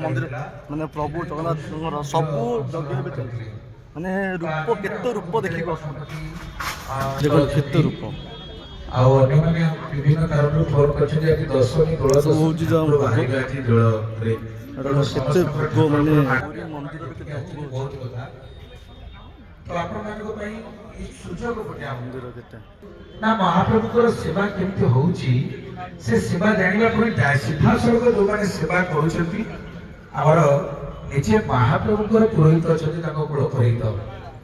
मंदिर माने प्रभु जगन्नाथ सब यज्ञ भी चलती माने रूप केते रूप देखि देखो केते रूप ଆଉ ଅନ୍ୟମାନେ ବିଭିନ୍ନ କାରଣରୁ ଫୋନ କରିଛନ୍ତି ଆଜି ଦଶମୀ ଦୋଳ ହଉଛି ଯାହା ଭୋଗ ବାହାରିବେ ଆଜି ଦୋଳରେ ଏଟା କେତେ ଭୋଗ ମାନେ ପୁରୀ ମନ୍ଦିରରେ କେତେ ଭୋଗ ବହୁତ କଥା ତ ଆପଣମାନଙ୍କ ପାଇଁ ଏହି ସୁଯୋଗ ଗୋଟେ ମନ୍ଦିର କେତେ ନା ମହାପ୍ରଭୁଙ୍କର ସେବା କେମିତି ହଉଛି ସେ ସେବା ଜାଣିବା ପାଇଁ ସିଧାସଳଖ ଯୋଉମାନେ ସେବା କରୁଛନ୍ତି ଆମର ନିଜେ ମହାପ୍ରଭୁଙ୍କର ପୁରୋହିତ ଅଛନ୍ତି ତାଙ୍କ କୁଳ ପୁରୋହିତ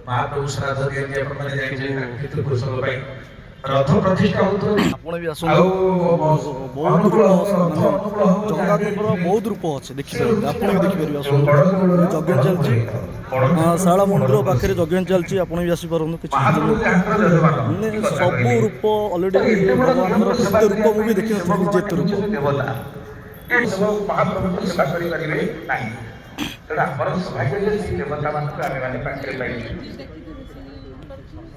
ମହାପ୍ରଭୁ ଶ୍ରାଦ୍ଧ ଦିଅନ୍ତି ଆପଣମାନେ ଜାଣିଛନ୍ତି କେତେ ପୁରୁଷଙ୍କ ପାଇଁ ରଥ ପ୍ରତିଷ୍ଠା ହଉଥିବ ଆପଣ ବି ଆସନ୍ତୁ ବହୁତ ରୂପ ମାନେ ଜଗନ୍ନାଥଙ୍କର ବହୁତ ରୂପ ଅଛି ଦେଖିପାରିବେ ଆପଣ ବି ଦେଖିପାରିବେ ଆସନ୍ତୁ ଯଜ୍ଞ ଚାଲିଛି ଶାରଳା ମନ୍ଦିର ପାଖରେ ଯଜ୍ଞ ଚାଲିଛି ଆପଣ ବି ଆସିପାରନ୍ତୁ କିଛି ମାନେ ସବୁ ରୂପ ଅଲରେଡି ଭଗବାନଙ୍କର କେତେ ରୂପ ମୁଁ ବି ଦେଖିନଥିଲି ନିଜେ ଏତେ ରୂପ ମହାପ୍ରଭୁଙ୍କୁ ସେବା କରିପାରିବେ ନାହିଁ ତେଣୁ ଆମର ସୌଭାଗ୍ୟ ଯେ ସେଇ ଦେବତାମାନଙ୍କୁ ଆମେମାନେ ପାଖରେ ପାଇଛୁ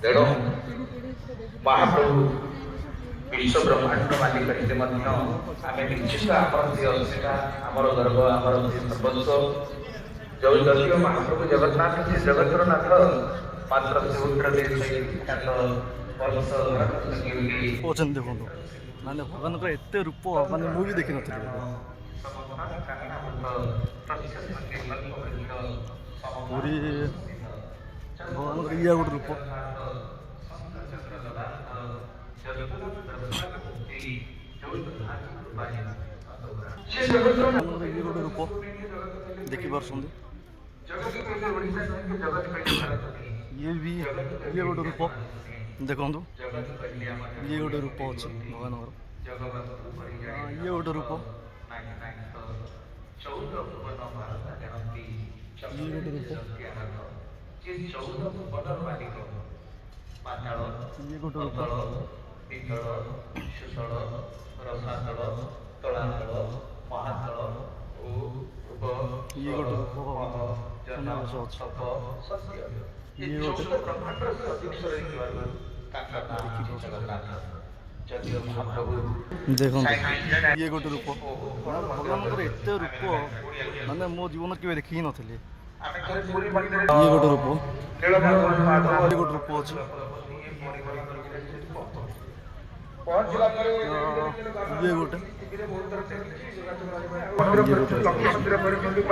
ତେଣୁ ମହାପ୍ରଭୁ ବିଶ୍ୱ ବ୍ରହ୍ମାଣ୍ଡ ମାଲିକ ହେଲେ ମଧ୍ୟ ଆମେ ନିଶ୍ଚିତ ଆମର ସେଟା ଆମର ଗର୍ବ ଆମର ସର୍ବସ୍ୱ ଯୋଉ ଯଦିଓ ମହାପ୍ରଭୁ ଜଗନ୍ନାଥ ସେ ଜଗତର ନାଥ ମାତ୍ର ସେ ଉତ୍ତରରେ ଅଛନ୍ତି ଦେଖନ୍ତୁ ମାନେ ଭଗବାନଙ୍କର ଏତେ ରୂପ ମାନେ ମୁଁ ବି ଦେଖିନଥିଲି ପୁରୀ ଭଗବାନଙ୍କର ଇଏ ଗୋଟେ ରୂପ ଇଏ ଗୋଟେ ରୂପ ଦେଖିପାରୁଛନ୍ତି ଇଏ ଗୋଟେ ରୂପ ଦେଖନ୍ତୁ ଇଏ ଗୋଟେ ରୂପ ଅଛି ଭଗବାନଙ୍କର ଇଏ ଗୋଟେ ରୂପ ଇଏ ଗୋଟେ ରୂପ ଇଏ ଗୋଟେ ରୂପ ଇଏ ଗୋଟେ ରୂପ ସମାବେଶ ଅଛି ଇଏ ଗୋଟେ ଦେଖନ୍ତୁ ଇଏ ଗୋଟେ ରୂପ ଭଗବାନଙ୍କର ଏତେ ରୂପ ମାନେ ମୋ ଜୀବନ କେବେ ଦେଖି ହିଁ ନଥିଲି ଇଏ ଗୋଟେ ରୂପ ଇଏ ଗୋଟେ ରୂପ ଅଛି ଇଏ ଗୋଟେ